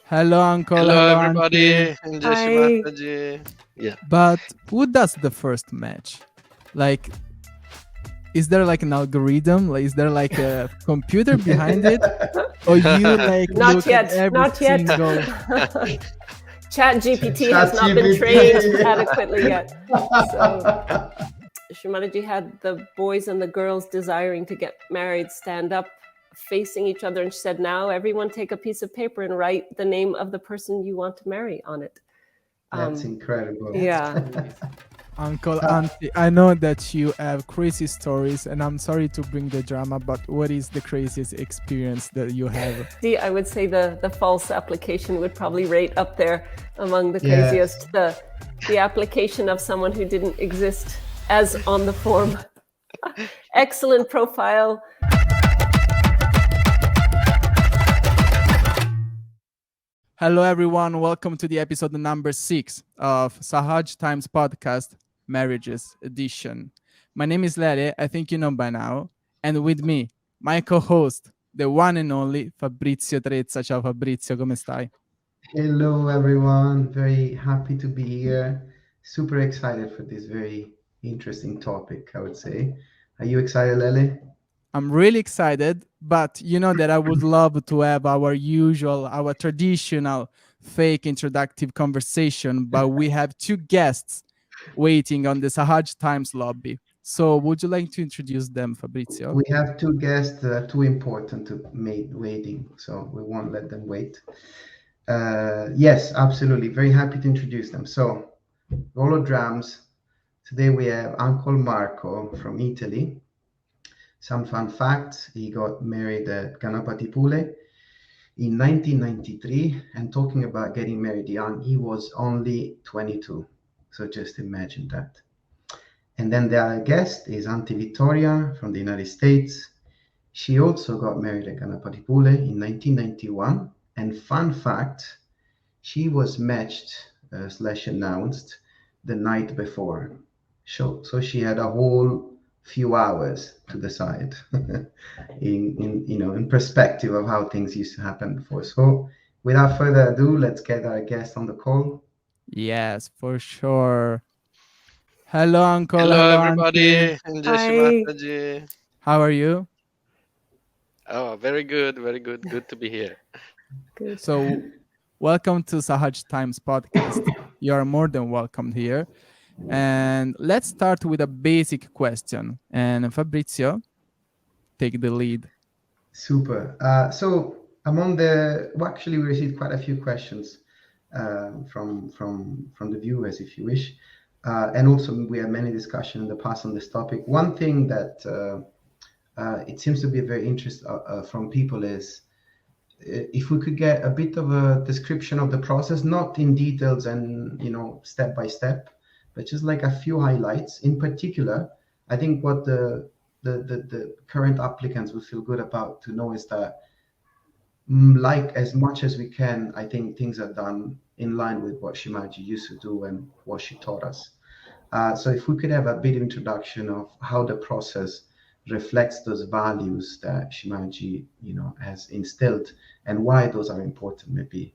Hello, uncle. Hello, Hello, auntie. everybody. Enjoy Shri Hi. Mataji. Yeah. But who does the first match? Like, is there like an algorithm? Like, is there like a computer behind it? Or you like Not look at yet. every Not yet. single? Chat GPT has not been ChatGPT. trained adequately yet. So Shri Mataji had the boys and the girls desiring to get married stand up facing each other, and she said, now everyone take a piece of paper and write the name of the person you want to marry on it. That's incredible. Yeah. Uncle, auntie, I know that you have crazy stories, and I'm sorry to bring the drama, but what is the craziest experience that you have? See, I would say the false application would probably rate up there among the Yes. craziest. The application of someone who didn't exist as on the form. Excellent profile. Hello, everyone. Welcome to the episode number 6 of Sahaj Times podcast, Marriages Edition. My name is Lele. I think you know by now. And with me, my co-host, the one and only Fabrizio Trezza. Ciao Fabrizio, come stai? Hello, everyone. Very happy to be here. Super excited for this very interesting topic, I would say. Are you excited, Lele? I'm really excited, but you know that I would love to have our traditional fake introductive conversation, but we have 2 guests waiting on the Sahaj Times lobby. So would you like to introduce them, Fabrizio? We have 2 guests that are too important to make waiting, so we won't let them wait. Yes, absolutely. Very happy to introduce them. So, roll of drums. Today we have Uncle Marco from Italy. Some fun facts: he got married at Ganapati Pule in 1993, and talking about getting married young, he was only 22. So just imagine that. And then the other guest is Auntie Vittoria from the United States. She also got married at Ganapati Pule in 1991. And fun fact, she was matched slash announced the night before. So she had a whole few hours to decide in perspective of how things used to happen before. So without further ado, let's get our guest on the call. Yes, for sure. Hello, uncle. Hello, Hello, everybody. auntie. Enjoy Shri Hi. Mataji. How are you? Oh, very good. Very good. Good to be here. Good. So, welcome to Sahaj Times podcast. You are more than welcome here. And let's start with a basic question. And Fabrizio, take the lead. Super. So actually, we received quite a few questions from the viewers, if you wish, and also we had many discussions in the past on this topic. One thing that it seems to be very interest from people is if we could get a bit of a description of the process, not in details and step by step, but just like a few highlights. In particular, I think what the current applicants will feel good about to know is that, like as much as we can, I think things are done in line with what Shimaji used to do and what she taught us. So if we could have a bit of introduction of how the process reflects those values that Shimaji, has instilled and why those are important, maybe.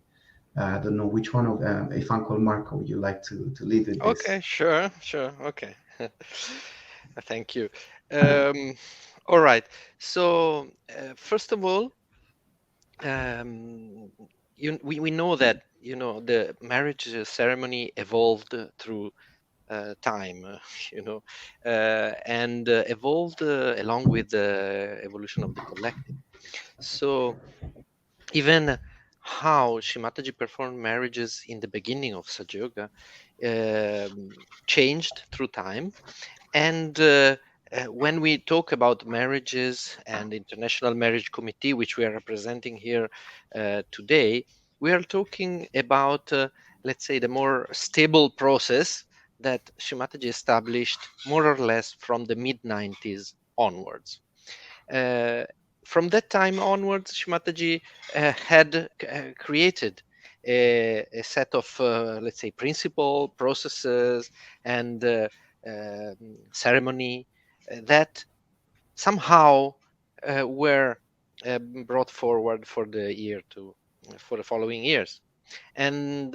I don't know which one of if Uncle Marco, would you like to lead with this? Okay, sure. Okay. Thank you. All right. So, first of all, we know that the marriage ceremony evolved through time, and evolved along with the evolution of the collective. So even how Shri Mataji performed marriages in the beginning of Sahaja Yoga changed through time. And when we talk about marriages and the International Marriage Committee, which we are representing here today, we are talking about, let's say, the more stable process that Shri Mataji established more or less from the mid-90s onwards. From that time onwards, Shri Mataji had created a set of, let's say, principle processes and ceremony that somehow were brought forward for the year to for the following years. And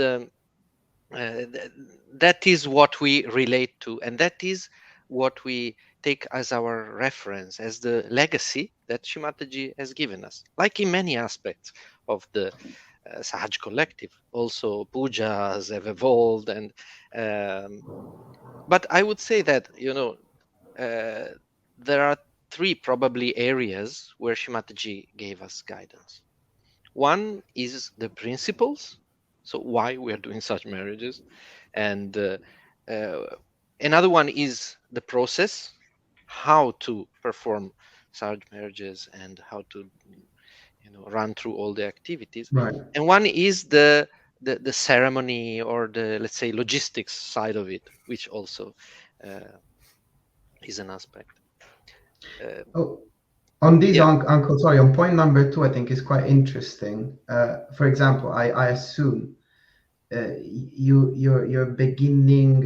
that is what we relate to, and that is what we take as our reference, as the legacy that Shri Mataji has given us. Like in many aspects of the Sahaj collective, also pujas have evolved, and but I would say that there are three probably areas where Shri Mataji gave us guidance. One is the principles, so why we are doing such marriages, and uh, another one is the process, how to perform such marriages and how to run through all the activities, Right. and one is the ceremony, or the, let's say, logistics side of it, which also uh, is an aspect. Oh, on this, Yeah, uncle, sorry, on point number 2, I think is quite interesting. For example, I assume you're beginning,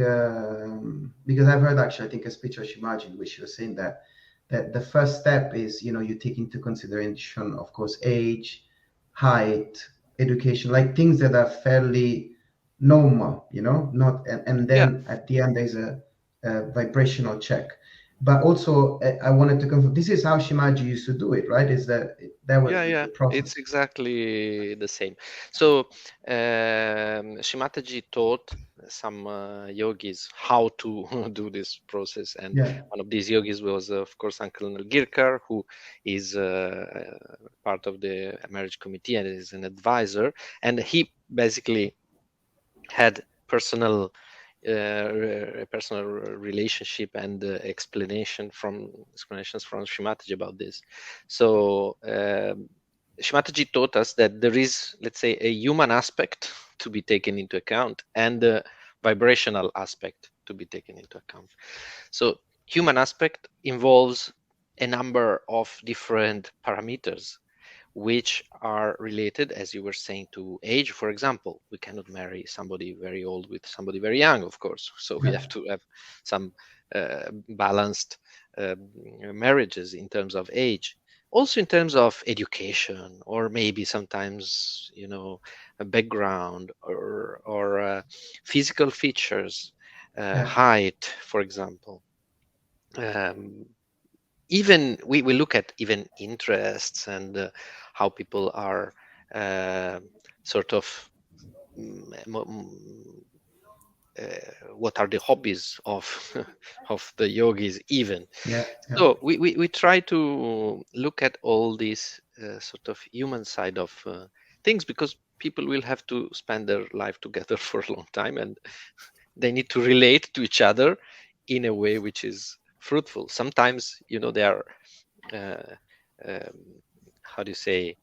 because I've heard actually, I think, a speech of Shimaji, which was saying that the first step is, you take into consideration, of course, age, height, education, like things that are fairly normal, not, and yeah, then at the end there's a vibrational check. But also, I wanted to confirm, this is how Shimaji used to do it, right? Is that was yeah. the process? It's exactly the same. So Shri Mataji taught some yogis how to do this process, and Yeah, one of these yogis was, of course, Uncle Girkar, who is part of the marriage committee and is an advisor, and he basically had a personal relationship and explanations from Shri Mataji about this. So Shri Mataji taught us that there is, let's say, a human aspect to be taken into account and a vibrational aspect to be taken into account. So human aspect involves a number of different parameters which are related, as you were saying, to age. For example, we cannot marry somebody very old with somebody very young, of course. So we yeah, have to have some balanced marriages in terms of age. Also in terms of education, or maybe sometimes, a background, or physical features, yeah, height, for example. Um, Even we look at even interests, and how people are uh, sort of what are the hobbies of of the yogis even. yeah, yeah, So we try to look at all these sort of human side of things, because people will have to spend their life together for a long time, and they need to relate to each other in a way which is fruitful. Sometimes, they are uh, how do you say,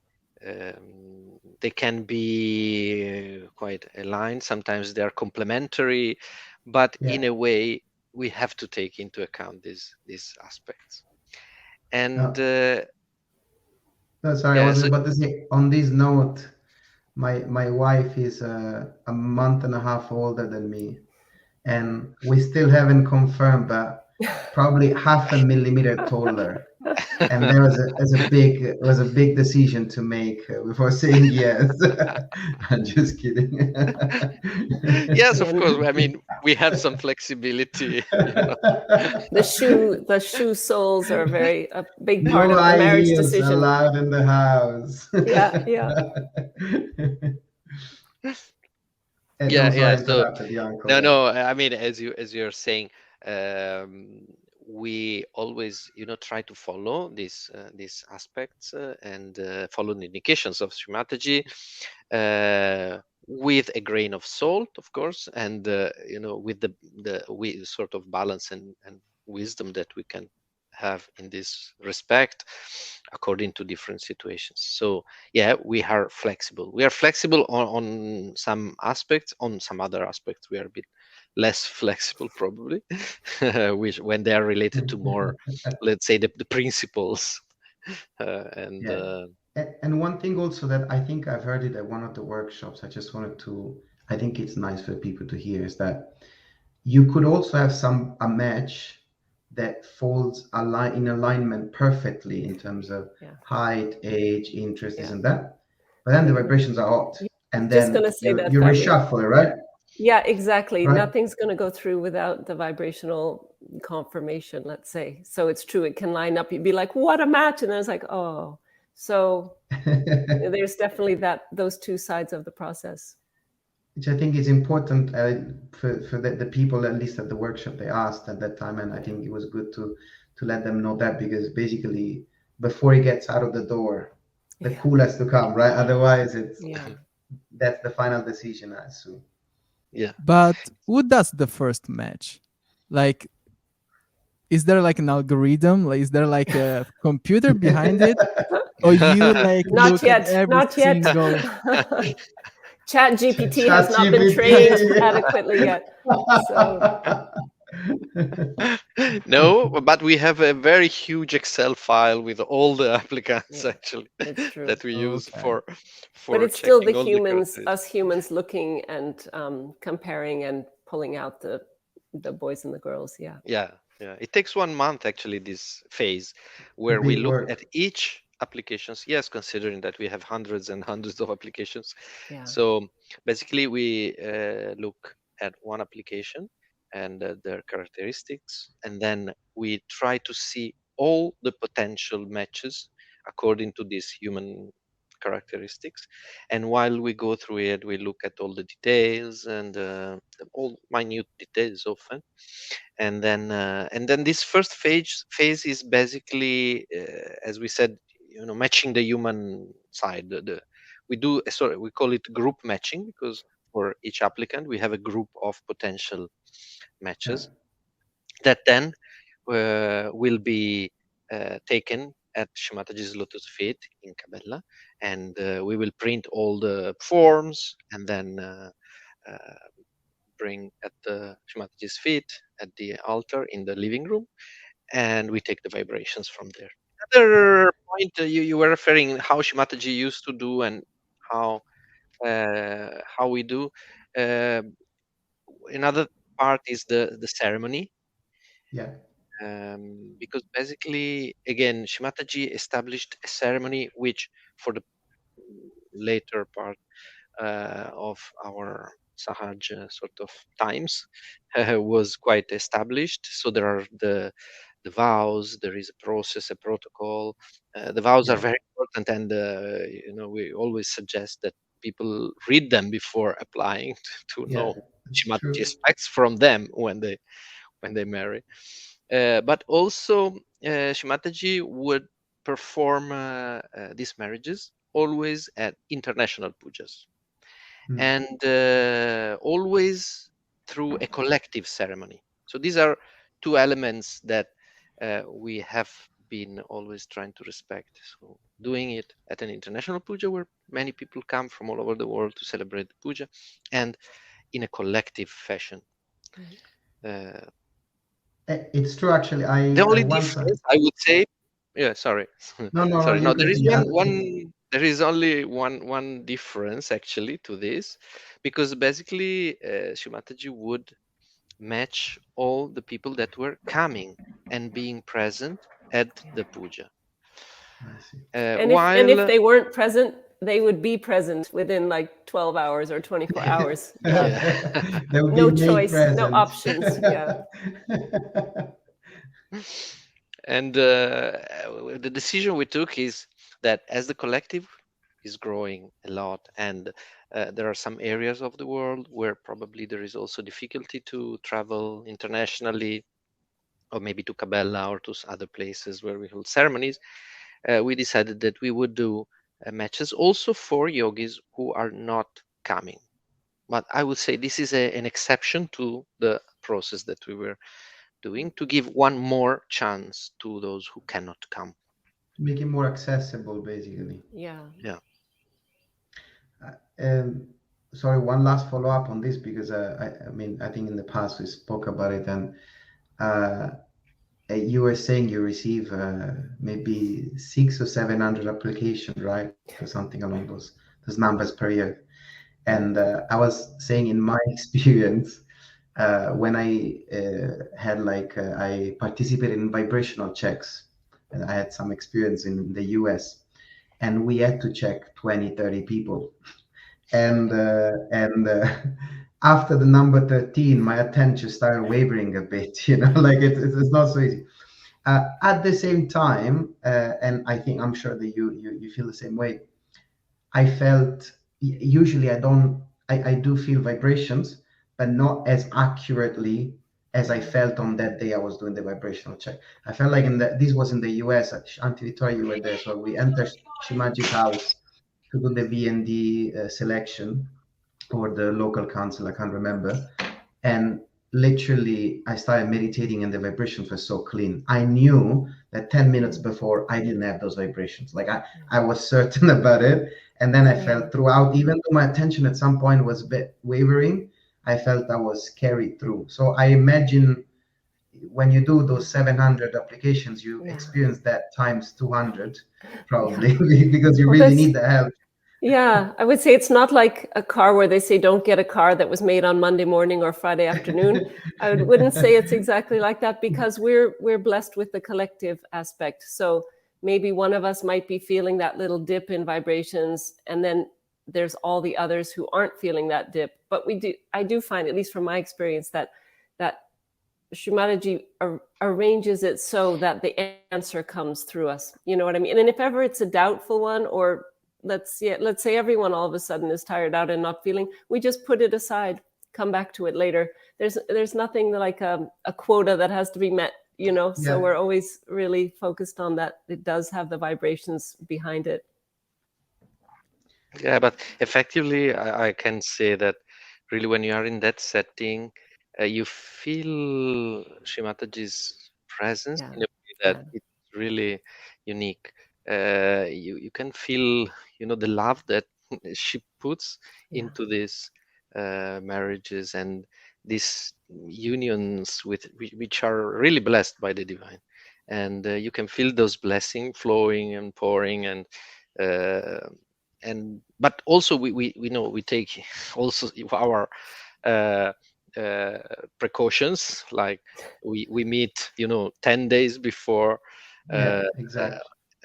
they can be quite aligned, sometimes they are complementary, but yeah. in a way we have to take into account these aspects. And No, sorry, I yeah, was so about to say, on this note, my wife is a month and a half older than me, and we still haven't confirmed, but probably half a millimeter taller. And there was a big decision to make before saying yes. I'm just kidding. yes, of course, I And mean, we have some flexibility. the shoe soles are a big part No of the high marriage heels decision. allowed in the house. Yeah, yeah. And Yeah, I'm yeah. sorry I So interrupted the uncle. no, Yeah, no. I mean, as you're saying, we always, try to follow these aspects, and follow the indications of Sri Mataji, with a grain of salt, of course, and with the we sort of balance and wisdom that we can have in this respect, according to different situations. So yeah, we are flexible. We are flexible on some aspects. On some other aspects, we are a bit less flexible, probably, which when they are related to more, let's say, the principles, and yeah. And one thing also that I think I've heard it at one of the workshops, I just wanted to, I think it's nice for people to hear, is that you could also have a match that falls in alignment perfectly in terms of Yeah, height, age, interest, this yeah. and that. but then the vibrations are hot, and Just then gonna say that, you Fabri. reshuffle it, right? Yeah, exactly. Right. Nothing's going to go through without the vibrational confirmation, let's say. So it's true. It can line up. You'd be like, what a match. And then it's like, oh. So there's definitely those two sides of the process. Which I think is important for the people, at least at the workshop, they asked at that time. And I think it was good to let them know that, because basically before he gets out of the door, the cool has to come, right? Otherwise that's the final decision, I assume. Yeah. But who does the first match? Like, is there like an algorithm? Like, is there like a computer behind it? Or you like not look yet, at every not yet. single... Chat GPT has not been trained adequately yet. So No, but we have a very huge Excel file with all the applicants actually it's true. that we use for But it's still the all humans, us humans, looking and comparing and pulling out the boys and the girls. Yeah. It takes 1 month actually, this phase where we look at each applications. Yes, considering that we have hundreds and hundreds of applications. Yeah. So basically, we look at one application and their characteristics, and then we try to see all the potential matches according to these human characteristics. And while we go through it, we look at all the details and all minute details often. And then this first phase is basically, as we said, matching the human side. We call it group matching, because for each applicant we have a group of potential matches that then will be taken at Shri Mataji's lotus feet in Cabella, and we will print all the forms and then bring at the Shri Mataji's feet at the altar in the living room, and we take the vibrations from there. Another point, you were referring how Shri Mataji used to do and how we do. Another part is the ceremony. Yeah. Because basically, again, Shri Mataji established a ceremony which, for the later part of our Sahaj sort of times, was quite established. So there are the vows. There is a process, a protocol. The vows are very important, and we always suggest that people read them before applying to know what Shri Mataji expects from them when they marry. But also, Shri Mataji would perform these marriages always at international pujas, and always through a collective ceremony. So these are two elements that we have been always trying to respect. So doing it at an international puja where many people come from all over the world to celebrate the puja, and in a collective fashion. It's true, actually. The only difference, I would say, sorry. Sorry. No, there is there is only one difference actually to this, because basically Shri Mataji would match all the people that were coming and being present at the puja. And if they weren't present, they would be present within like 12 hours or 24 hours. No choice, no options. Yeah. And the decision we took is that as the collective is growing a lot, and there are some areas of the world where probably there is also difficulty to travel internationally, or maybe to Cabella or to other places where we hold ceremonies, we decided that we would do matches also for yogis who are not coming. But I would say this is an exception to the process that we were doing, to give one more chance to those who cannot come. To make it more accessible, basically. Yeah. Sorry, one last follow-up on this, because I mean, I think in the past we spoke about it, and you were saying you receive maybe 600 or 700 applications, right, or something along those numbers per year. And I was saying, in my experience, when I had I participated in vibrational checks, and I had some experience in the US, and we had to check 20, 30 people. And after the number 13, my attention started wavering a bit, like it's not so easy. At the same time, and I'm sure that you feel the same way. I felt usually I do feel vibrations, but not as accurately as I felt on that day I was doing the vibrational check. I felt like this was in the US. Auntie Victoria, you were there, so we entered Shimaji's house to do the VND selection, or the local council, I can't remember. And literally, I started meditating, and the vibrations were so clean. I knew that 10 minutes before I didn't have those vibrations. Like I was certain about it. And then I felt throughout, even though my attention at some point was a bit wavering, I felt I was carried through. So I imagine when you do those 700 applications, you experience that times 200, probably, because you really need the help. Yeah, I would say it's not like a car where they say don't get a car that was made on Monday morning or Friday afternoon. I wouldn't say it's exactly like that, because we're blessed with the collective aspect. So maybe one of us might be feeling that little dip in vibrations, and then there's all the others who aren't feeling that dip. But I do find, at least from my experience, that Shri Mataji arranges it so that the answer comes through us. You know what I mean? And if ever it's a doubtful one, or let's say everyone all of a sudden is tired out and not feeling, we just put it aside, come back to it later. There's nothing like a quota that has to be met, so we're always really focused on that. It does have the vibrations behind it. Yeah, but effectively, I can say that really when you are in that setting, you feel Shri Mataji's presence in a way that it's really unique. You can feel, the love that she puts into these marriages and these unions which are really blessed by the divine, and you can feel those blessings flowing and pouring, and but also we know we take also our precautions, like we meet 10 days before Exactly.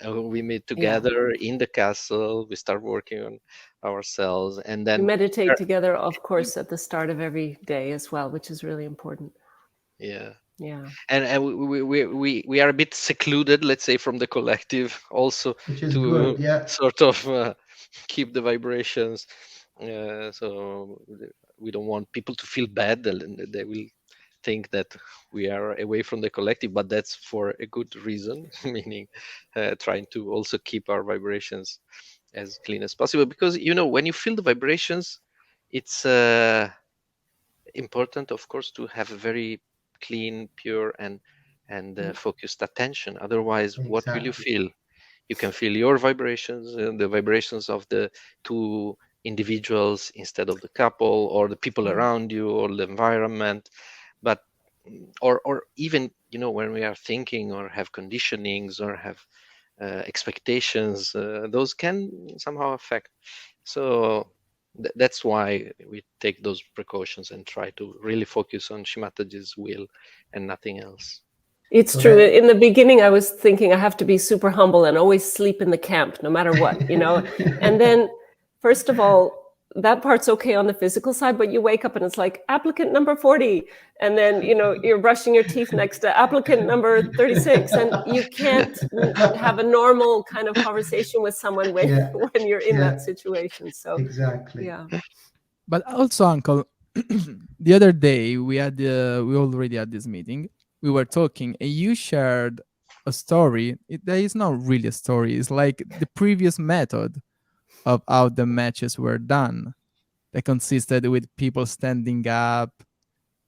we meet together in the castle, we start working on ourselves, and then we meditate together, of course, at the start of every day as well, which is really important. And we are a bit secluded, let's say, from the collective also, which is to good. sort of keep the vibrations, so we don't want people to feel bad, and they will think that we are away from the collective, but that's for a good reason, meaning trying to also keep our vibrations as clean as possible, because when you feel the vibrations, it's important, of course, to have a very clean, pure, and focused attention. Otherwise, what will you feel? You can feel your vibrations, the vibrations of the two individuals instead of the couple, or the people around you, or the environment. But or even when we are thinking or have conditionings or have expectations, those can somehow affect. So that's why we take those precautions and try to really focus on Shri Mataji's will and nothing else. It's true. In the beginning, I was thinking I have to be super humble and always sleep in the camp, no matter what, And then, first of all, that part's okay on the physical side, but you wake up and it's like applicant number 40. And then, you're brushing your teeth next to applicant number 36. And you can't have a normal kind of conversation with someone when you're in that situation. So, exactly. Yeah. But also, Uncle, the other day we already had this meeting. We were talking, and you shared a story. That is not really a story. It's like the previous method of how the matches were done, that consisted with people standing up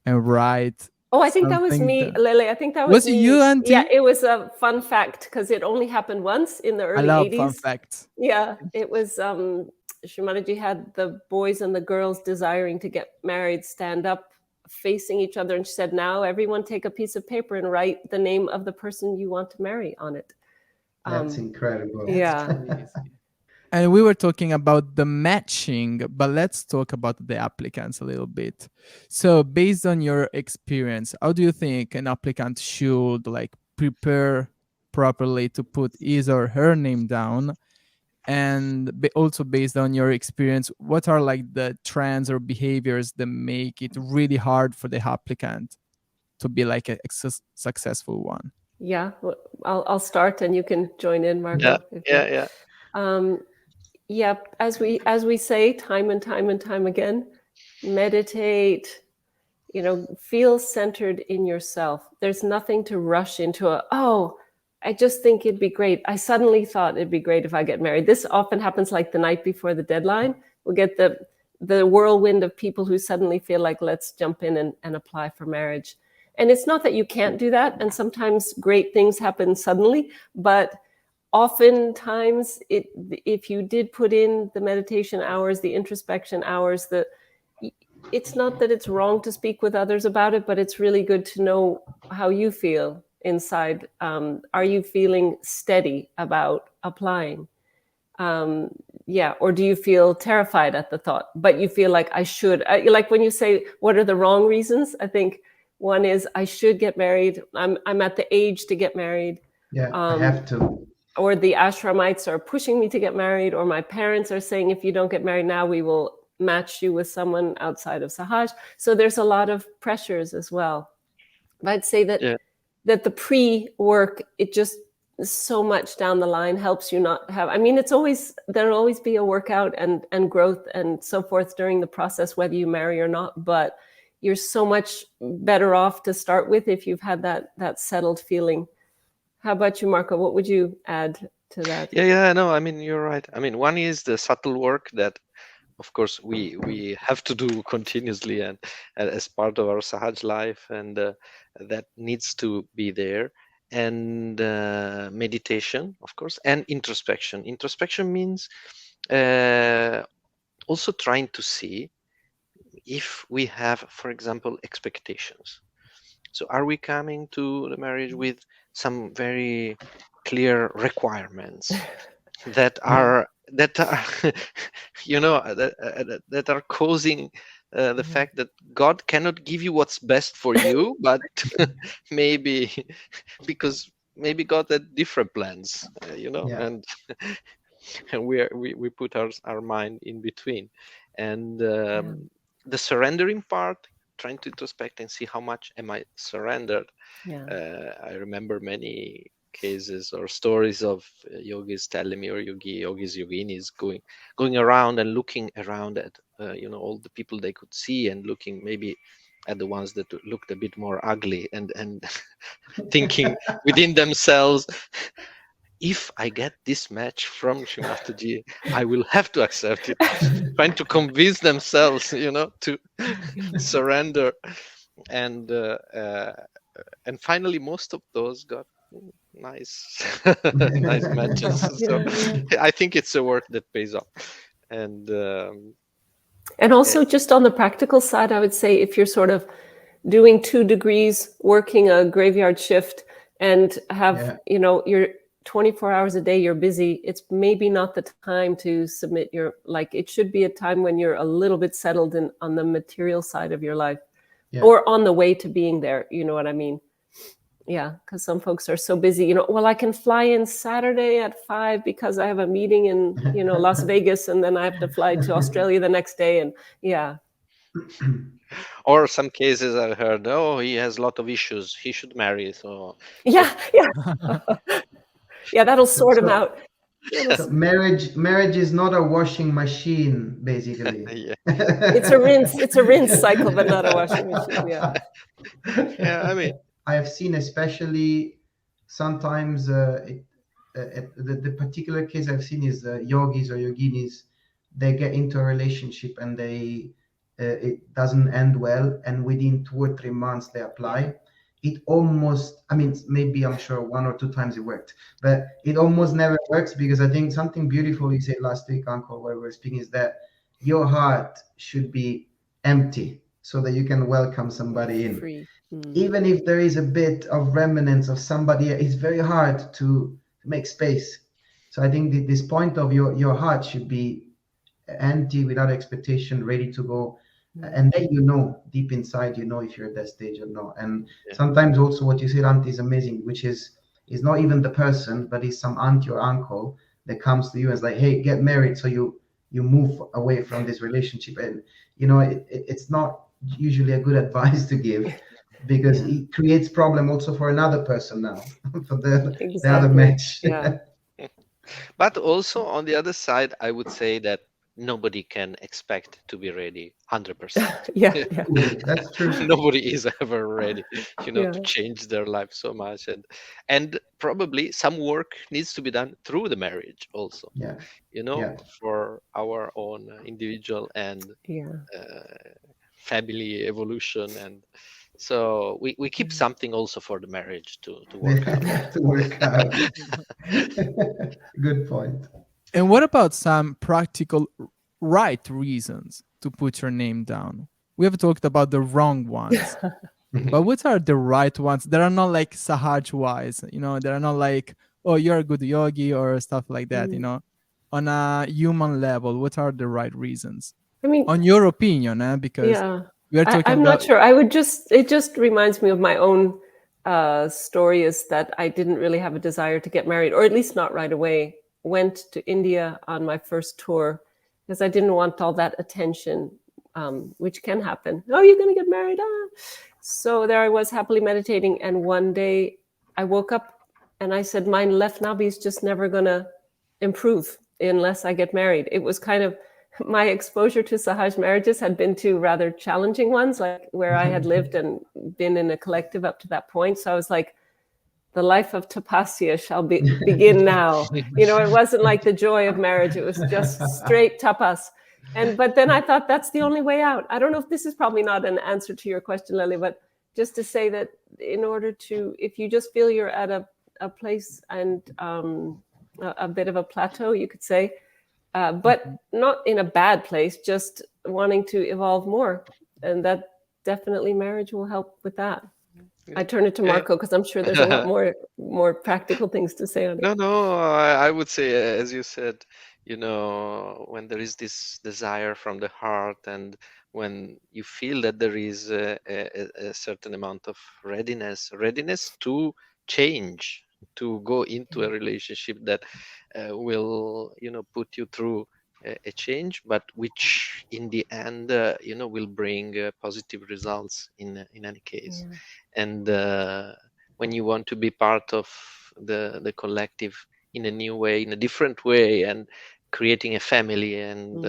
and write. Oh, I think that was me, Lele. I think that Was was me. you, Auntie? Yeah, it was a fun fact because it only happened once in the early 80s. I love fun facts. Yeah, it was Shri Mataji had the boys and the girls desiring to get married stand up facing each other, and she said, now everyone take a piece of paper and write the name of the person you want to marry on it. That's incredible. Yeah. And we were talking about the matching, but let's talk about the applicants a little bit. So based on your experience, how do you think an applicant should prepare properly to put his or her name down? And also based on your experience, what are like the trends or behaviors that make it really hard for the applicant to be like a successful one? Yeah, well, I'll start and you can join in, Yeah, Marco. If you, yeah. yeah, as we say time and time again, meditate, feel centered in yourself. There's nothing to rush into I just think it'd be great. I suddenly thought it'd be great if I get married. This often happens like the night before the deadline. We'll get the whirlwind of people who suddenly feel like, let's jump in and apply for marriage. And it's not that you can't do that. And sometimes great things happen suddenly, but oftentimes if you did put in the meditation hours, the introspection hours, it's not that it's wrong to speak with others about it, but it's really good to know how you feel inside. Are you feeling steady about applying? Or do you feel terrified at the thought, but you feel like I should? Like when you say, what are the wrong reasons? I think one is I should get married. I'm at the age to get married. Yeah, I have to. Or the ashramites are pushing me to get married, or my parents are saying, if you don't get married now, we will match you with someone outside of Sahaj. So there's a lot of pressures as well. But I'd say that that the pre-work, it just so much down the line helps you not have, there'll always be a workout and growth and so forth during the process, whether you marry or not, but you're so much better off to start with if you've had that settled feeling. How about you, Marco? What would you add to that? Yeah, no, you're right. One is the subtle work that, of course, we have to do continuously and as part of our Sahaj life, and that needs to be there. And meditation, of course, and introspection. Introspection means also trying to see if we have, for example, expectations. So are we coming to the marriage with some very clear requirements that are that are causing the fact that God cannot give you what's best for you, but maybe because maybe God had different plans, and we put our mind in between, and the surrendering part, trying to introspect and see how much am I surrendered. I remember many cases or stories of yogis telling me, or yogis, yoginis going around and looking around at all the people they could see, and looking maybe at the ones that looked a bit more ugly, and thinking within themselves, if I get this match from Shri Mataji, I will have to accept it. Trying to convince themselves, to surrender, and finally, most of those got nice matches. So I think it's a work that pays off, and also just on the practical side, I would say if you're sort of doing 2 degrees, working a graveyard shift, and have you're 24 hours a day, you're busy, it's maybe not the time to submit it should be a time when you're a little bit settled in on the material side of your life, or on the way to being there. You know what I mean? Yeah, because some folks are so busy, well, I can fly in Saturday at 5 because I have a meeting in, Las Vegas, and then I have to fly to Australia the next day. And or some cases I heard, he has a lot of issues, he should marry. So that'll sort him out. So marriage is not a washing machine, basically. It's a rinse cycle, but not a washing machine. I have seen, especially sometimes the particular case I've seen is yogis or yoginis. They get into a relationship and it doesn't end well, and within 2 or 3 months they apply. It almost, maybe I'm sure 1 or 2 times it worked, but it almost never works, because I think something beautiful you said last week, Uncle, where we were speaking, is that your heart should be empty so that you can welcome somebody in. Free. Even if there is a bit of remnants of somebody, it's very hard to make space. So I think this point of your heart should be empty, without expectation, ready to go. And then deep inside, if you're at that stage or not. And sometimes also what you said, Auntie, is amazing, which is not even the person, but is some auntie or uncle that comes to you and is like, hey, get married, so you move away from this relationship. And it's not usually a good advice to give, because Yeah. it creates problem also for another person now, for the other Exactly. match. Yeah. But also on the other side, I would say that nobody can expect to be ready 100%. Yeah. Yeah. That's true. Nobody is ever ready, to Yeah. change their life so much, and probably some work needs to be done through the marriage also, Yeah, you know, yeah, for our own individual and Yeah. family evolution, and so we keep Yeah. something also for the marriage to they work out. have to work out. Good point. And what about some practical right reasons to put your name down? We have talked about the wrong ones, but what are the right ones? That are not like Sahaj wise, they are not like, oh, you're a good yogi or stuff like that, Mm. On a human level, what are the right reasons? I mean, On your opinion, because yeah. we are talking I'm not about. sure. It just reminds me of my own story, is that I didn't really have a desire to get married, or at least not right away. Went to India on my first tour because I didn't want all that attention, which can happen. Oh, you're going to get married. Ah. So there I was, happily meditating. And one day I woke up and I said, my left nabi is just never going to improve unless I get married. It was kind of, my exposure to Sahaj marriages had been to rather challenging ones, like where I had lived and been in a collective up to that point. So I was like, the life of tapasya shall begin now. It wasn't like the joy of marriage. It was just straight tapas. But then I thought that's the only way out. I don't know if this is probably not an answer to your question, Lily, but just to say that in order to, if you just feel you're at a place and a bit of a plateau, you could say, but not in a bad place, just wanting to evolve more. And that definitely marriage will help with that. I turn it to Eh, Marco because I'm sure there's a lot more practical things to say on it. no, I would say, as you said, when there is this desire from the heart, and when you feel that there is a certain amount of readiness to change, to go into a relationship that will, put you through a change, but which in the end, will bring positive results in any case. Yeah. And when you want to be part of the collective in a new way, in a different way, and creating a family, and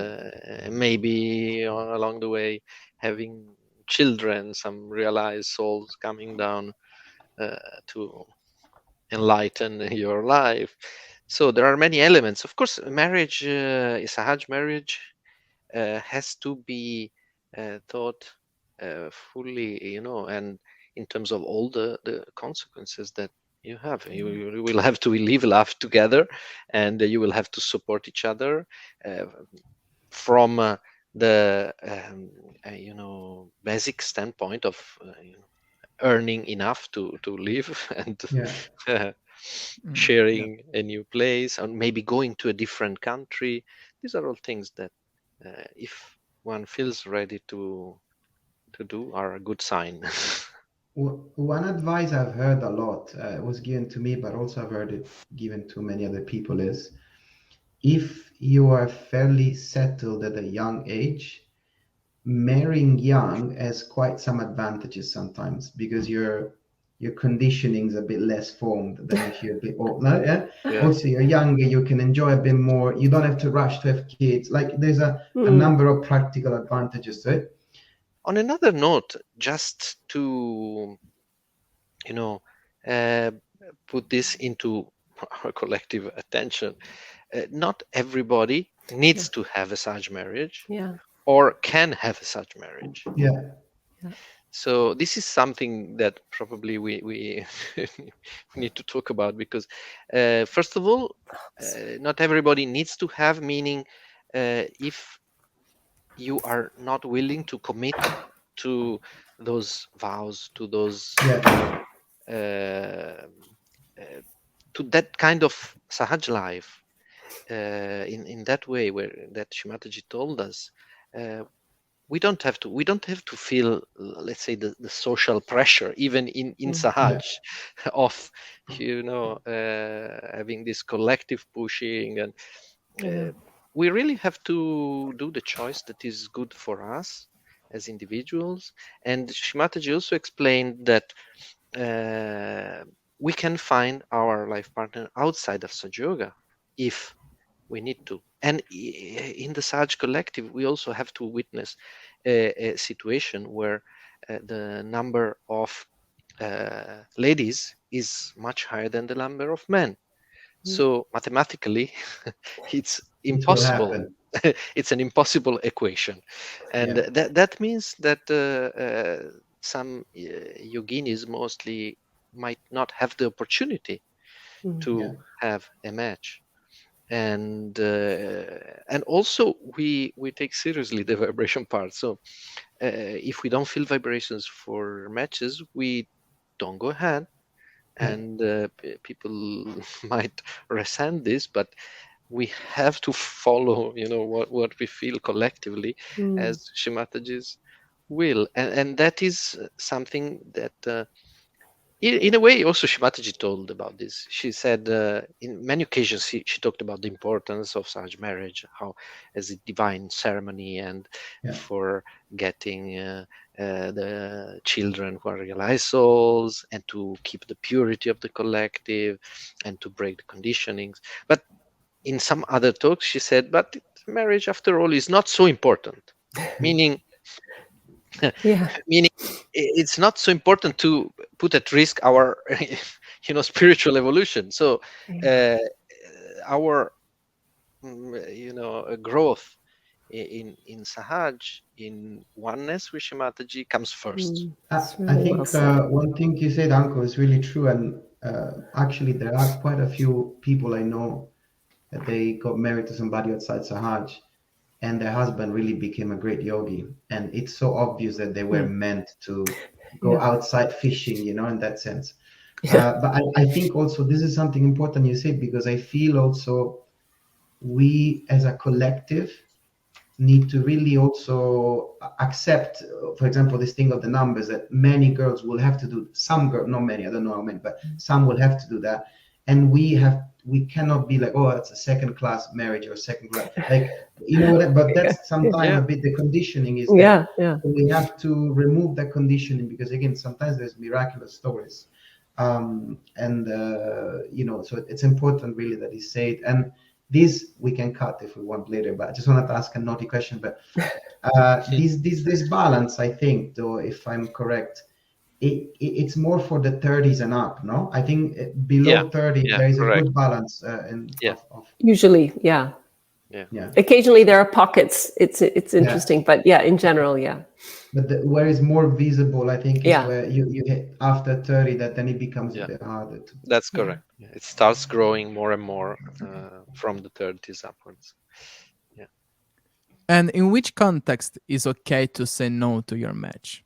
maybe along the way having children, some realized souls coming down to enlighten your life. So there are many elements. Of course, marriage, Sahaj marriage, has to be thought fully, and in terms of all the consequences that you have. You will have to live life together, and you will have to support each other uh, from the basic standpoint of earning enough to live, and Yeah. uh, Yeah. sharing a new place, or maybe going to a different country. These are all things that, if one feels ready to do, are a good sign. One advice I've heard a lot, was given to me, but also I've heard it given to many other people, is if you are fairly settled at a young age, marrying young has quite some advantages sometimes, because your conditioning is a bit less formed than if you're a bit older. Yeah? Yeah. Also, you're younger, you can enjoy a bit more. You don't have to rush to have kids. Like there's a Hmm. number of practical advantages to it. On another note, just to you know uh, put this into our collective attention, not everybody Yeah. needs to have a such marriage Yeah. or can have a such marriage. Yeah. Yeah. So this is something that probably we we need to talk about, because first of all, not everybody needs to have, meaning if you are not willing to commit to those vows, to those Yeah. uh, uh, to that kind of sahaj life, in that way, where that Shri Mataji told us, uh, we don't have to feel, let's say, the social pressure, even in Yeah. Sahaj, of having this collective pushing, and Yeah. we really have to do the choice that is good for us as individuals. And Shri Mataji also explained that we can find our life partner outside of Sahaja Yoga if we need to. And in the Sahaj collective, we also have to witness a situation where the number of ladies is much higher than the number of men. So mathematically, it's It will impossible. happen. It's an impossible equation, and Yeah. that means that some yoginis mostly might not have the opportunity Yeah. to have a match. And also we take seriously the vibration part. So if we don't feel vibrations for matches, we don't go ahead. Yeah. And people might resent this, but we have to follow, what we feel collectively Mm. as Shimataji's will, and that is something that in a way also Shimataji told about this. She said in many occasions she talked about the importance of Sahaj marriage, how as a divine ceremony, and Yeah. for getting the children who are realized souls, and to keep the purity of the collective, and to break the conditionings. But in some other talks she said, but marriage after all is not so important, meaning Yeah. meaning it's not so important to put at risk our spiritual evolution. So Yeah. uh, our growth in Sahaj, in oneness with Shimataji, comes first. It's I really well think said. one thing you said, Uncle, is really true. And actually, there are quite a few people I know that they got married to somebody outside Sahaj, and their husband really became a great yogi. And it's so obvious that they were Mm. meant to go Yeah. outside fishing, in that sense. Yeah. But I think also this is something important you said, because I feel also we as a collective need to really also accept, for example, this thing of the numbers, that many girls will have to do, some girls, not many, I don't know how many, but some will have to do that. And we cannot be like, oh, it's a second class marriage or second class, like, but that's sometimes Yeah, a bit the conditioning is that Yeah. Yeah. we have to remove that conditioning, because again, sometimes there's miraculous stories. And so it's important really that he said. And this we can cut if we want later, but I just wanted to ask a naughty question. But this balance, I think, though, if I'm correct, it's more for the 30s and up, no? I think yeah, below 30 yeah, there is a correct. good balance Yeah, of Usually, yeah. yeah, yeah. Occasionally there are pockets. It's Yeah. interesting, but yeah, in general, yeah. But where is more visible, I think, is Yeah. where you hit after 30, that then it becomes a yeah. bit harder to. That's Yeah. correct. Yeah, it starts growing more and more from the 30s upwards. Yeah. And in which context is okay to say no to your match?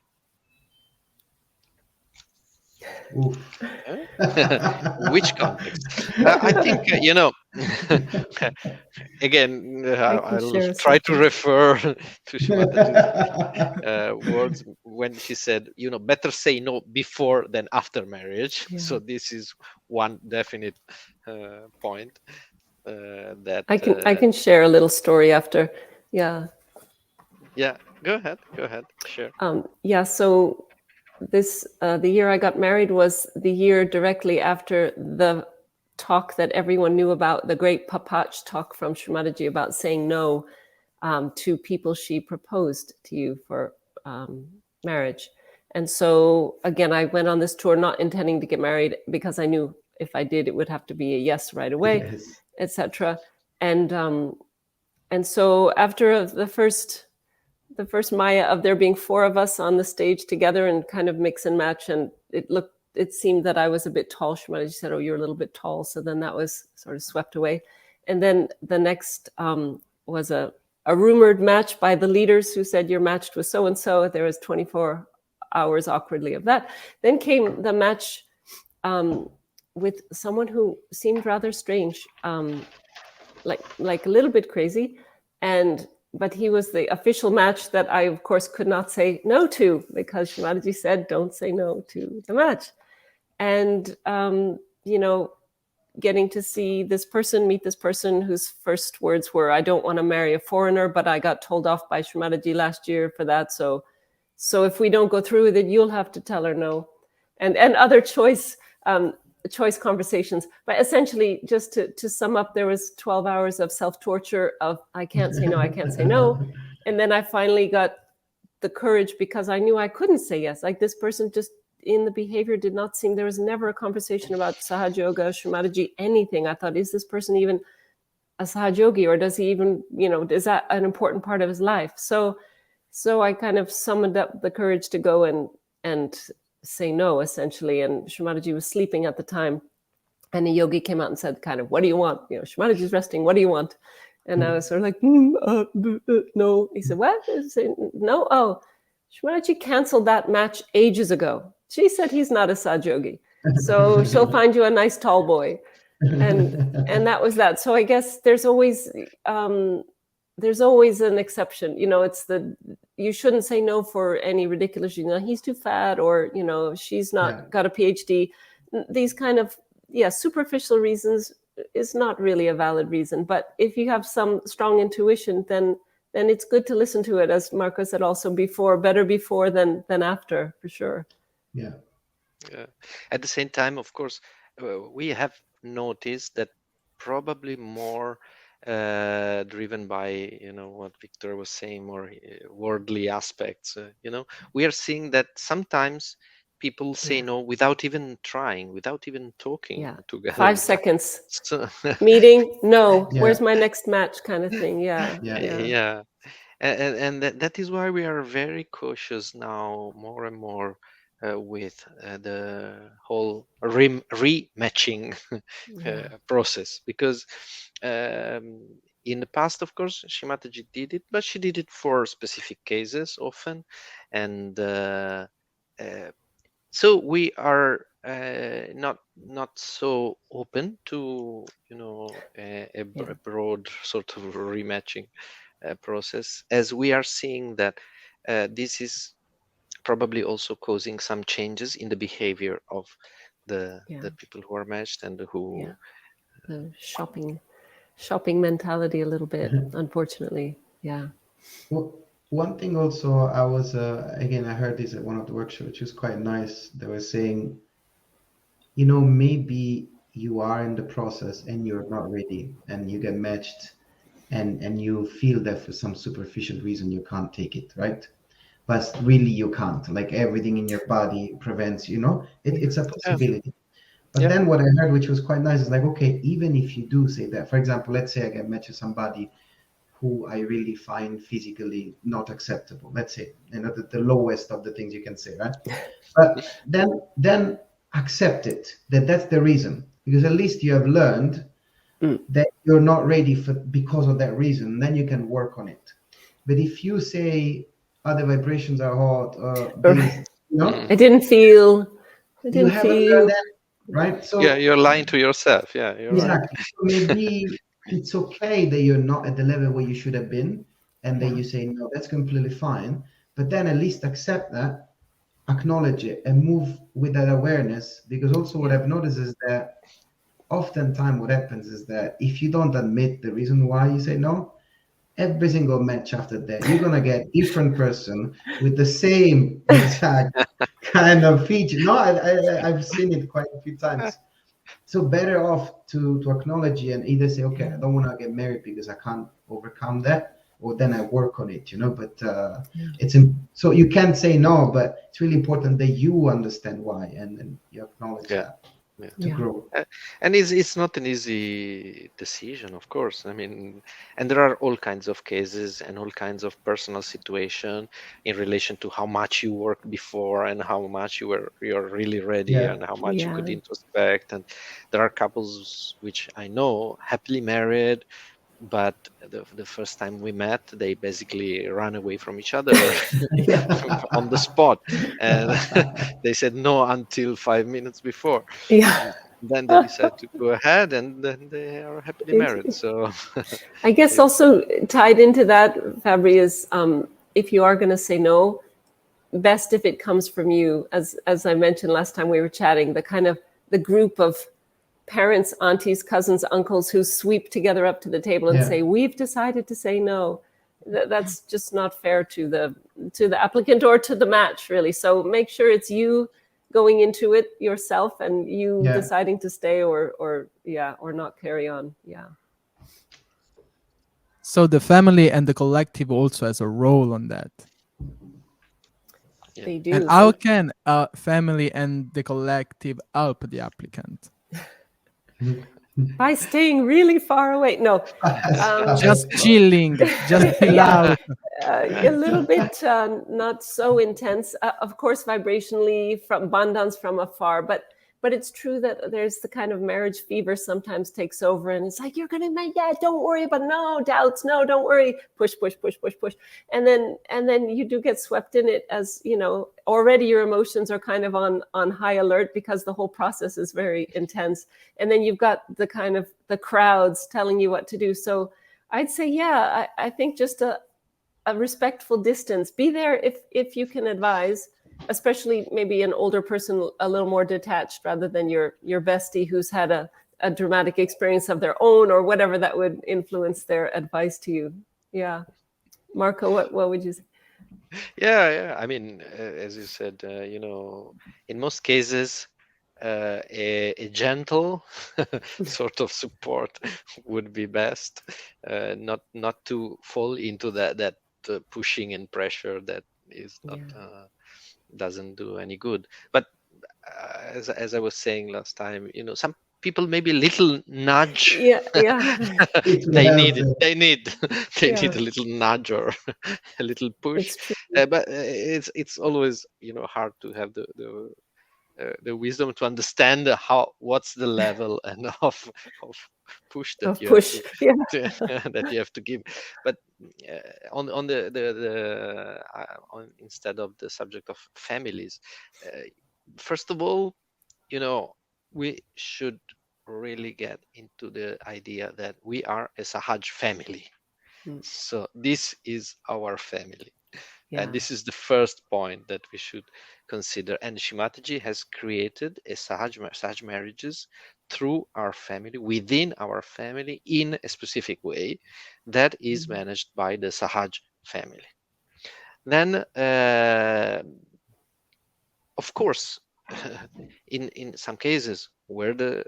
Oof. Which context? I think again, I can I'll share try to something. refer to Shimataji's words when she said, better say no before than after marriage. Yeah. So this is one definite point that. I can share a little story after. Yeah. Yeah, go ahead, share. Yeah. So this the year I got married was the year directly after the talk that everyone knew about, the great Papach talk from Shri Mataji about saying no to people she proposed to you for marriage. And so again, I went on this tour not intending to get married, because I knew if I did, it would have to be a yes right away, Yes. etc. And so after the first Maya of there being four of us on the stage together and kind of mix and match, and it seemed that I was a bit tall. She said, "Oh, you're a little bit tall," so then that was sort of swept away. And then the next was a rumored match by the leaders, who said, "You're matched with so and so." There was 24 hours awkwardly of that. Then came the match with someone who seemed rather strange, like a little bit crazy, and but he was the official match that I, of course, could not say no to, because Shri Mataji said, don't say no to the match. And, getting to see this person, meet this person whose first words were, I don't want to marry a foreigner, but I got told off by Shri Mataji last year for that. So if we don't go through with it, you'll have to tell her no. And other choice conversations. But essentially, just to sum up, there was 12 hours of self-torture of, I can't say no, I can't say no. And then I finally got the courage, because I knew I couldn't say yes. Like, this person just, in the behavior, did not seem, there was never a conversation about Sahaja Yoga, Shri Mataji, anything. I thought, is this person even a Sahaj Yogi, or does he even, is that an important part of his life? So I kind of summoned up the courage to go and say no, essentially. And Shri Mataji was sleeping at the time, and a yogi came out and said, kind of, what do you want? Shri Mataji's resting, what do you want? And I was sort of like, no. He said, what? I said, no. Oh, Shri Mataji canceled that match ages ago. She said he's not a Sahaj Yogi, so she'll find you a nice tall boy. And that was that. So I guess there's always an exception. It's you shouldn't say no for any ridiculous reason. He's too fat, or she's not got a PhD. These kind of superficial reasons is not really a valid reason. But if you have some strong intuition, then it's good to listen to it, as Marco said also before. Better before than after, for sure. Yeah. At the same time, of course, we have noticed that probably more driven by what Victor was saying, more worldly aspects. We are seeing that sometimes people say no without even trying, without even talking together. 5 seconds. Meeting, no. Where's my next match, kind of thing. Yeah. And that is why we are very cautious now, more and more, with the whole rematching process, because in the past, of course, Shri Mataji did it, but she did it for specific cases often, and so we are not so open to a broad sort of rematching process, as we are seeing that this is probably also causing some changes in the behavior of the people who are matched and who the shopping mentality a little bit, unfortunately. Well, one thing also, I was again, I heard this at one of the workshops, which was quite nice. They were saying, maybe you are in the process and you're not ready, and you get matched, and you feel that for some superficial reason you can't take it, right? But really you can't. Like, everything in your body prevents, it's a possibility. But then what I heard, which was quite nice, is like, okay, even if you do say that, for example, let's say I get matched with somebody who I really find physically not acceptable, let's say, the lowest of the things you can say, right? But then accept it, that's the reason, because at least you have learned that you're not ready because of that reason. Then you can work on it. But if you say, the vibrations are hot, I didn't feel. You haven't learned that, right? So you're lying to yourself. You're exactly. Right. So maybe it's okay that you're not at the level where you should have been, and that you say no, that's completely fine. But then at least accept that, acknowledge it, and move with that awareness. Because also what I've noticed is that oftentimes what happens is that if you don't admit the reason why you say no, every single match after that, you're gonna get different person with the same exact kind of feature. No, I've seen it quite a few times. So better off to acknowledge it and either say, okay, I don't want to get married because I can't overcome that, or then I work on it, But so you can't say no, but it's really important that you understand why, and then you acknowledge that. To grow. And it's not an easy decision, of course. I mean, and there are all kinds of cases and all kinds of personal situation in relation to how much you worked before and how much you're really ready and how much you could introspect. And there are couples which I know happily married, but the first time we met, they basically ran away from each other on the spot, and they said no until 5 minutes before. then they decide to go ahead, and then they are happily married. So I guess it's also tied into that, Fabri, is if you are going to say no, best if it comes from you. As I mentioned last time we were chatting, the kind of the group of parents, aunties, cousins, uncles who sweep together up to the table and say, "We've decided to say no." That's just not fair to the applicant or to the match, really. So make sure it's you going into it yourself and you deciding to stay or not carry on. Yeah. So the family and the collective also has a role on that. They do. And how can family and the collective help the applicant? By staying really far away. No, just chilling, just chill out. A little bit not so intense. Of course, vibrationally from bandhans from afar, but it's true that there's the kind of marriage fever sometimes takes over, and it's like, you're gonna make, yeah, don't worry, but no doubts, no, don't worry, push, and then you do get swept in it, as you know, already your emotions are kind of on high alert because the whole process is very intense, and then you've got the kind of the crowds telling you what to do. So I'd say, yeah, I think just a respectful distance. Be there if you can advise, especially maybe an older person, a little more detached, rather than your bestie who's had a dramatic experience of their own or whatever that would influence their advice to you. Yeah. Marco, what would you say? Yeah. I mean, as you said, in most cases, a gentle sort of support would be best, not to fall into that pushing and pressure that is not doesn't do any good. But as I was saying last time, some people maybe a little nudge. They need a little nudge or a little push. But it's always hard to have the wisdom to understand what's the level and of push that that you have to give. But on the instead of the subject of families, first of all, we should really get into the idea that we are a Sahaj family. So this is our family. And this is the first point that we should consider. And Shri Mataji has created a Sahaj marriages through our family, within our family, in a specific way that is managed by the Sahaj family. Then, of course, in some cases where the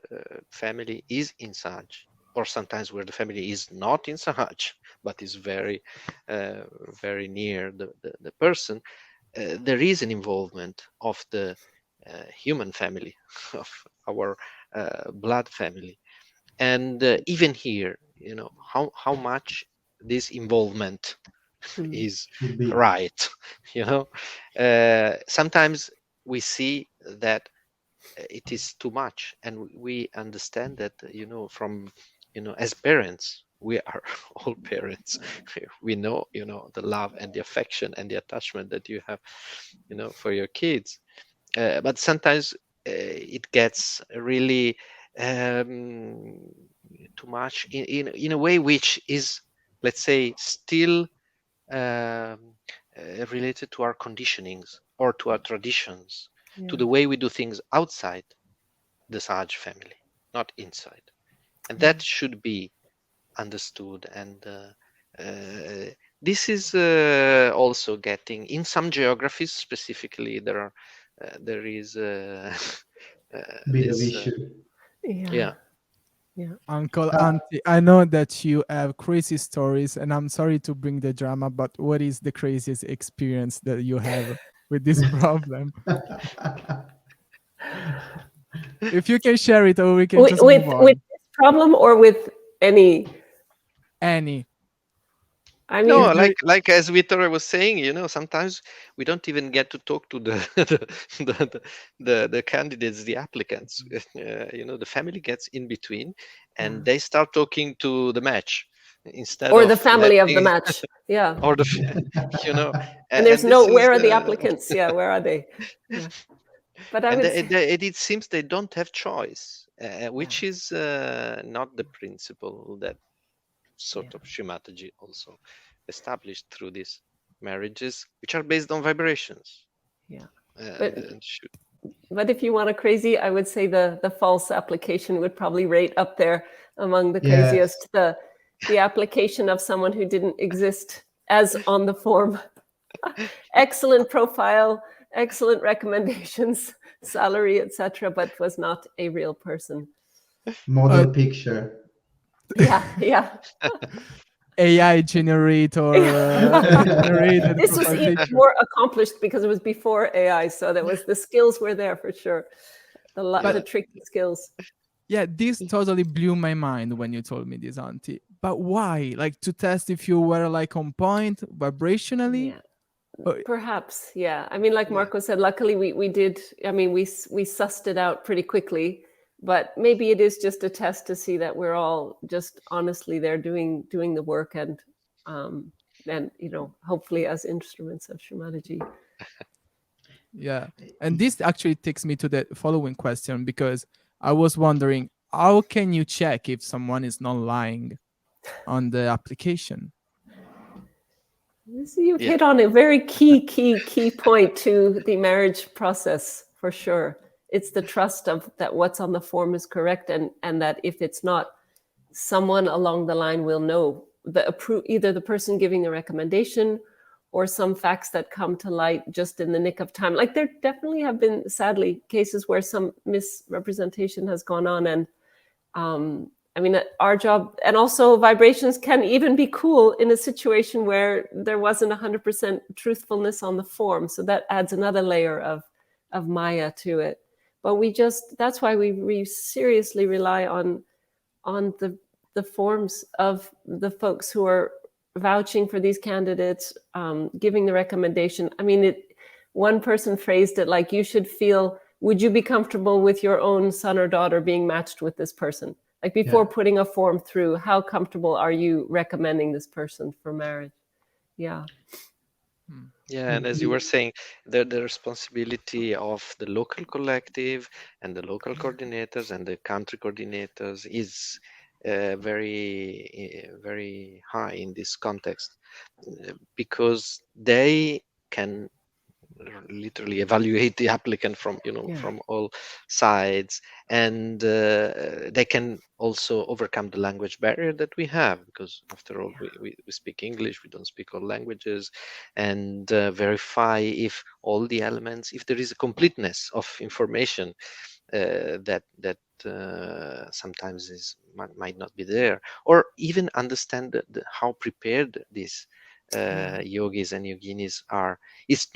family is in Sahaj, or sometimes where the family is not in Sahaj, but is very, very near the person, there is an involvement of the human family, of our blood family. And even here, how much this involvement is right. Sometimes we see that it is too much, and we understand that from as parents, we are all parents. We know the love and the affection and the attachment that you have for your kids, but sometimes it gets really too much in a way which is, let's say, still related to our conditionings or to our traditions, to the way we do things outside the Sahaj family, not inside. And that should be understood. And this is also getting, in some geographies specifically, there is bit of issue. Uncle, Auntie, I know that you have crazy stories, and I'm sorry to bring the drama, but what is the craziest experience that you have with this problem? If you can share it, or we can just move on. With this problem or with any? I mean, no, like as Vittorio was saying, sometimes we don't even get to talk to the candidates, the applicants. The family gets in between, and they start talking to the match instead or the family of the match. Yeah. Or the and there's where are the applicants? Yeah, where are they? Yeah. But it seems they don't have choice, which is not the principle that sort Yeah. of Shri Mataji also established through these marriages, which are based on vibrations. Yeah. And, But and sh- but if you want a crazy, I would say the false application would probably rate up there among the Yes. craziest. The application of someone who didn't exist as on the form. Excellent profile, excellent recommendations, salary, etc., but was not a real person. uh, Model picture. Yeah, yeah. AI generator generated This was profile even picture. more accomplished because it was before AI, so there was the skills were there for sure. The But tricky skills. yeah, this totally blew my mind when you told me this, Auntie. But why? Like to test if you were like on point vibrationally? Yeah. Uh, Perhaps, yeah. I mean, like yeah, Marco said, luckily we did. I mean, we sussed it out pretty quickly. But maybe it is just a test to see that we're all just honestly there doing the work um, and hopefully as instruments of Shumanaji. Yeah. And this actually takes me to the following question because I was wondering how can you check if someone is not lying on the application? So you've yeah, hit on a very key point to the marriage process for sure. It's the trust of that what's on the form is correct, and that if it's not, someone along the line will know either the person giving the recommendation or some facts that come to light just in the nick of time. Like there definitely have been, sadly, cases where some misrepresentation has gone on, and I mean, our job, and also vibrations can even be cool in a situation where there wasn't 100% truthfulness on the form. So that adds another layer of Maya to it. But that's why we seriously rely on the forms of the folks who are vouching for these candidates, giving the recommendation. I mean, one person phrased it like, you should feel, would you be comfortable with your own son or daughter being matched with this person? Like before Yeah. putting a form through, how comfortable are you recommending this person for marriage? Yeah. yeah. And as you were saying, the responsibility of the local collective and the local coordinators and the country coordinators is very high in this context because they can literally evaluate the applicant from Yeah. from all sides, and they can also overcome the language barrier that we have, because after all Yeah. we speak English, we don't speak all languages, and verify if all the elements, if there is a completeness of information that sometimes might not be there, or even understand how prepared these Yeah. yogis and yoginis are. It's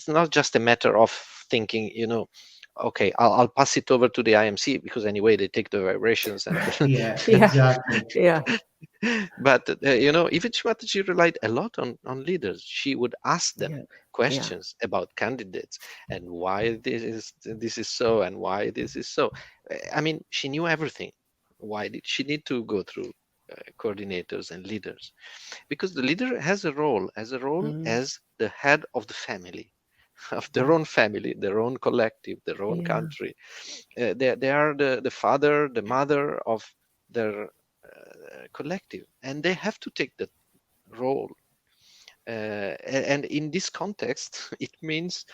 not just a matter of thinking, okay, I'll pass it over to the IMC because anyway they take the vibrations and Yeah, Yeah. exactly. Yeah. but even Shmataji relied a lot on leaders. She would ask them Yeah. Yeah. questions about candidates and why this is so and why this is so. I mean, she knew everything. Why did she need to go through coordinators and leaders? Because the leader has a role, Mm. as the head of the family, of their Yeah. own family, their own collective, their own Yeah. country. They are the father, the mother of their collective, and they have to take that role. And in this context, it means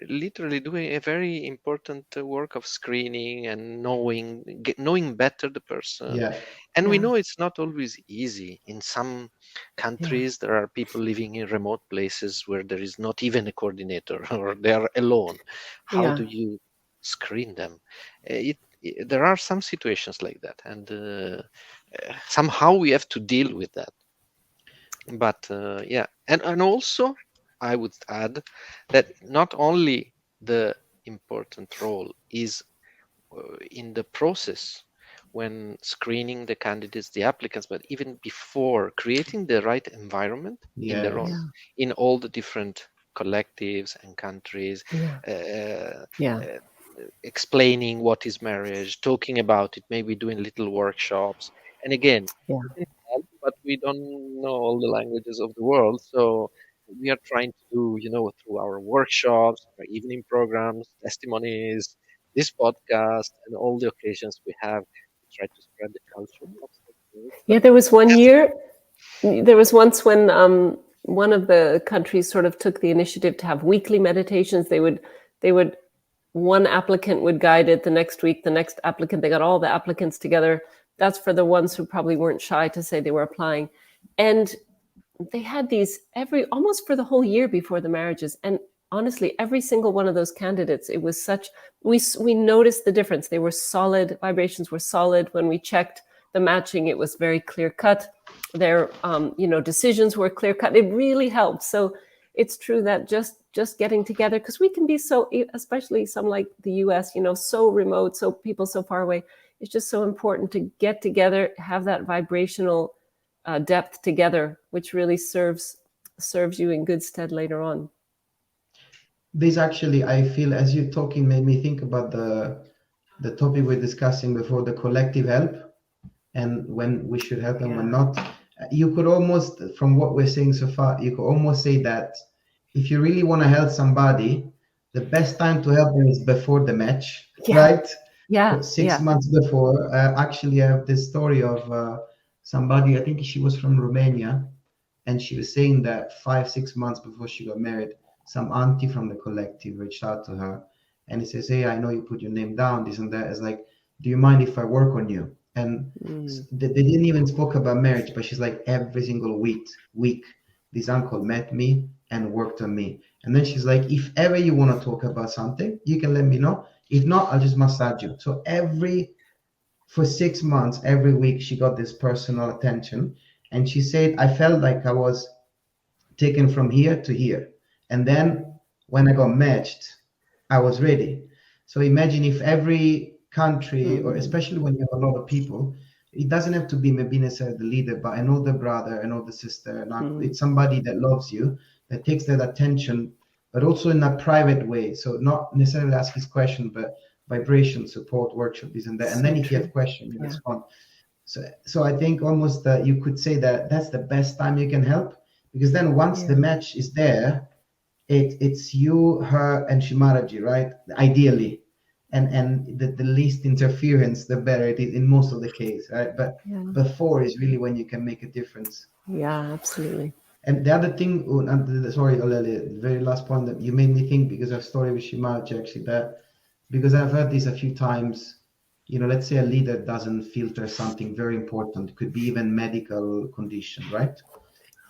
literally doing a very important work of screening and knowing better the person. Yeah. And we Yeah. know it's not always easy. In some Yeah. countries, there are people living in remote places where there is not even a coordinator or they are alone. How Yeah. do you screen them? There are some situations like that, and somehow we have to deal with that. But yeah, and also I would add that not only the important role is in the process when screening the candidates, the applicants, but even before creating the right environment in their own, Yeah. Yes. in all the different collectives and countries, Yeah. uh, Yeah. uh, explaining what is marriage, talking about it, maybe doing little workshops. And again, Yeah. we can help, but we don't know all the languages of the world. So we are trying to do, through our workshops, our evening programs, testimonies, this podcast and all the occasions we have, we try to spread the culture of self-care. Yeah, there was one year. There was once when one of the countries sort of took the initiative to have weekly meditations. They would one applicant would guide it the next week, the next applicant. They got all the applicants together. That's for the ones who probably weren't shy to say they were applying, and they had these almost for the whole year before the marriages. And honestly, every single one of those candidates, it was such, we noticed the difference. They were solid, vibrations were solid. When we checked the matching, it was very clear cut. Their decisions were clear cut. It really helped. So it's true that just getting together, because we can be so, especially some like the US, so remote, so people so far away. It's just so important to get together, have that vibrational depth together, which really serves you in good stead later on. This actually, I feel, as you're talking, made me think about the topic we're discussing before, the collective help, and when we should help and when not. You could almost, from what we're saying so far, you could almost say that if you really want to help somebody, the best time to help them is before the match, right? Yeah. 6 months before. Actually, I have this story of somebody, I think she was from Romania, and she was saying that 5-6 months before she got married, some auntie from the collective reached out to her, and he says, "Hey, I know you put your name down, this and that. It's like, do you mind if I work on you?" And they didn't even spoke about marriage, but she's like, every single week, this uncle met me and worked on me. And then she's like, if ever you want to talk about something, you can let me know. If not, I'll just massage you. So for 6 months, every week, she got this personal attention. And she said, I felt like I was taken from here to here. And then when I got matched, I was ready. So imagine if every country, or especially when you have a lot of people, it doesn't have to be maybe necessarily the leader, but an older brother, an older sister, an uncle. It's somebody that loves you, that takes that attention, but also in a private way. So not necessarily ask his question, but vibration, support, workshop, this and that. And then if you have questions, you respond. So I think almost that you could say that that's the best time you can help, because then once the match is there, it's you, her, and Shri Mataji, right? Ideally. And the least interference, the better it is in most of the case, right? But before is really when you can make a difference. Yeah, absolutely. And the other thing, sorry, Olele, the very last point that you made me think, because of story with Shri Mataji, actually, that because I've heard this a few times, let's say a leader doesn't filter something very important, could be even medical condition, right?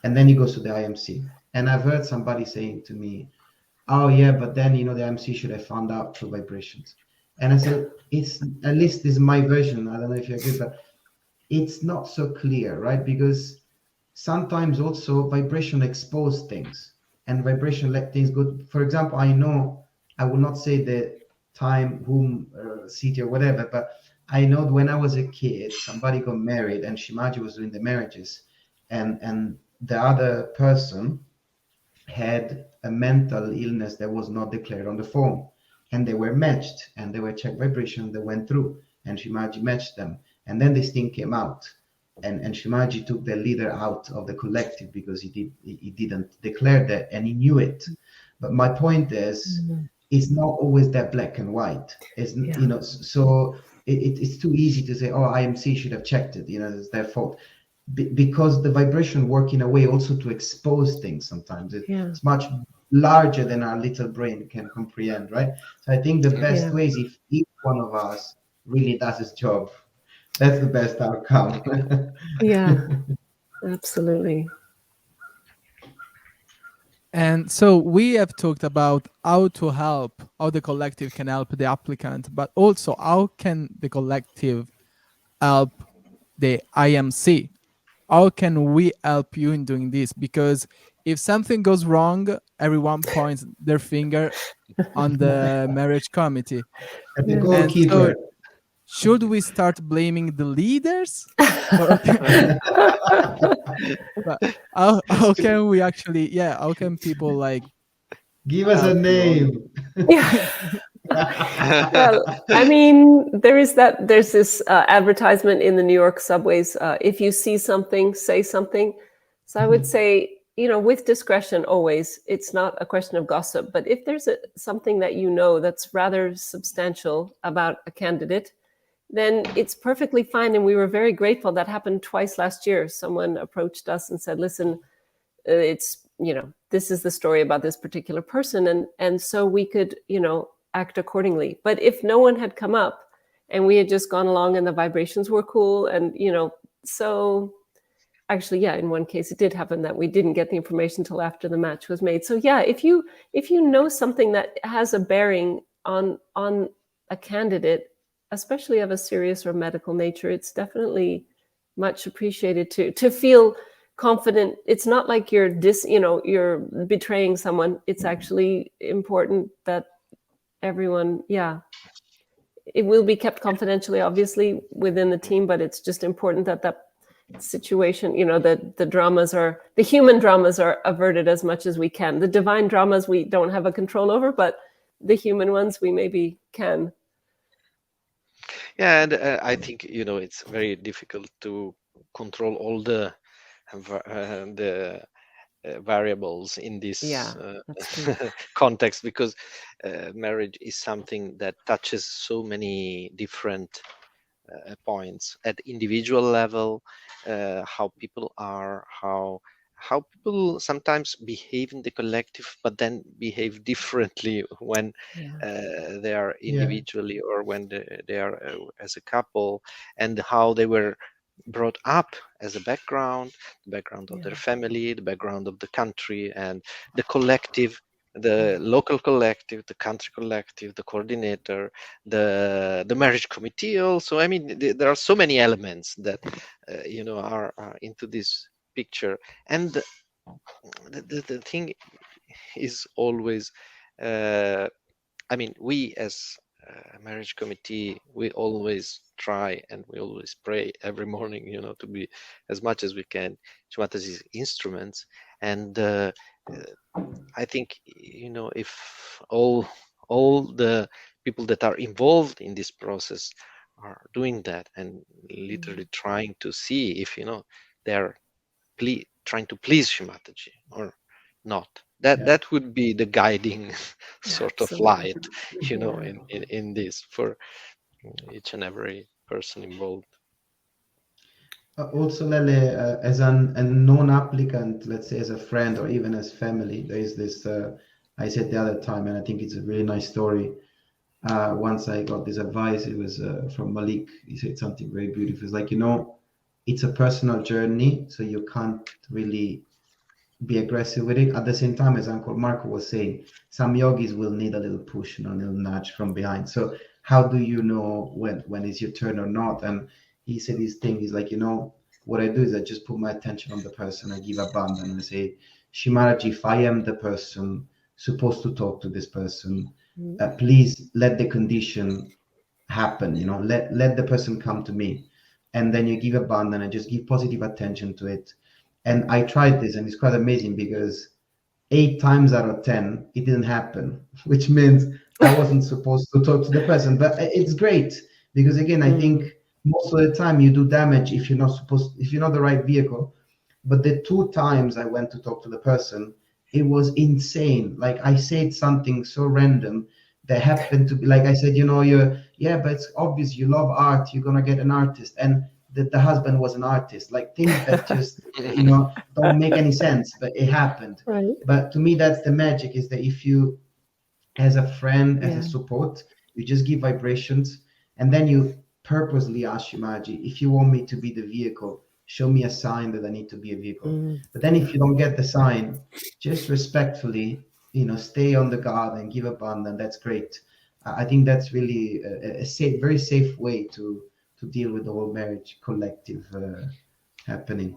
And then he goes to the IMC. And I've heard somebody saying to me, oh yeah, but then, the IMC should have found out through vibrations. And I said, it's, at least this is my version, I don't know if you agree, but it's not so clear, right? Because sometimes also vibration expose things, and vibration let things go. For example, I know, I will not say the time, whom, city or whatever, but I know when I was a kid, somebody got married and Shri Mataji was doing the marriages, and the other person had a mental illness that was not declared on the form, and they were matched, and they were checked vibration, they went through, and Shri Mataji matched them, and then this thing came out, and Shri Mataji took the leader out of the collective because he didn't declare that, and he knew it. But my point is, it's not always that black and white. It's so it's too easy to say, oh, IMC should have checked it, it's their fault. Because the vibration work in a way also to expose things sometimes. It's much larger than our little brain can comprehend, right? So I think the best way is if each one of us really does his job. That's the best outcome. Yeah, absolutely. And so we have talked about how to help, how the collective can help the applicant, but also how can the collective help the IMC? How can we help you in doing this? Because if something goes wrong, everyone points their finger on the marriage committee. And the goalkeeper. So should we start blaming the leaders? But how can we actually, how can people like give us a name? Well, I mean, there's this advertisement in the New York subways. If you see something, say something. So I would say with discretion always. It's not a question of gossip, but if there's something that that's rather substantial about a candidate, then it's perfectly fine. And we were very grateful. That happened twice last year. Someone approached us and said, listen, it's, this is the story about this particular person. And so we could, act accordingly. But if no one had come up and we had just gone along and the vibrations were cool, and, so actually, yeah, in one case it did happen that we didn't get the information until after the match was made. So yeah, if you know something that has a bearing on a candidate, especially of a serious or medical nature, it's definitely much appreciated to feel confident. It's not like you're you're betraying someone. It's actually important that everyone, it will be kept confidentially, obviously, within the team, but it's just important that situation, the human dramas are averted as much as we can. The divine dramas we don't have a control over, but the human ones we maybe can. Yeah, and I think it's very difficult to control all the variables in this context, because marriage is something that touches so many different points at individual level, how people are, how people sometimes behave in the collective, but then behave differently when they are individually or when they are as a couple, and how they were brought up as a background, the background of their family, the background of the country, and the collective, the local collective, the country collective, the coordinator, the marriage committee also. I mean, there are so many elements that are into this picture. And the thing is always, I mean, we as a marriage committee, we always try and we always pray every morning, to be as much as we can Shri Mataji's instruments. And I think, if all the people that are involved in this process are doing that and literally trying to see if they're trying to please Shri Mataji or not, that would be the guiding sort of light, in this for each and every person involved. Also, Lele, as a non-applicant, let's say as a friend or even as family, there is this, I said the other time, and I think it's a really nice story. Once I got this advice, it was from Malik. He said something very beautiful. It's like, it's a personal journey, so you can't really be aggressive with it. At the same time, as Uncle Marco was saying, some yogis will need a little push, a little nudge from behind. So how do you know when it's your turn or not? And he said his thing is like, what I do is I just put my attention on the person. I give abandon and I say, Shri Mataji, if I am the person supposed to talk to this person, please let the condition happen. Let the person come to me. And then you give abandon and just give positive attention to it. And I tried this, and it's quite amazing because 8 times out of 10, it didn't happen, which means I wasn't supposed to talk to the person. But it's great because, again, I think most of the time you do damage if you're not the right vehicle. But the 2 times I went to talk to the person, it was insane. Like, I said something so random that happened to be, like I said, but it's obvious you love art, you're gonna get an artist. And the husband was an artist, like things that just don't make any sense, but it happened. Right. But to me, that's the magic, is that if you, as a friend, as a support, you just give vibrations, and then you purposely ask Shri Mataji, if you want me to be the vehicle, show me a sign that I need to be a vehicle. But then if you don't get the sign, just respectfully, stay on the guard and give abandon. That's great. I think that's really a very safe way to deal with the whole marriage collective happening.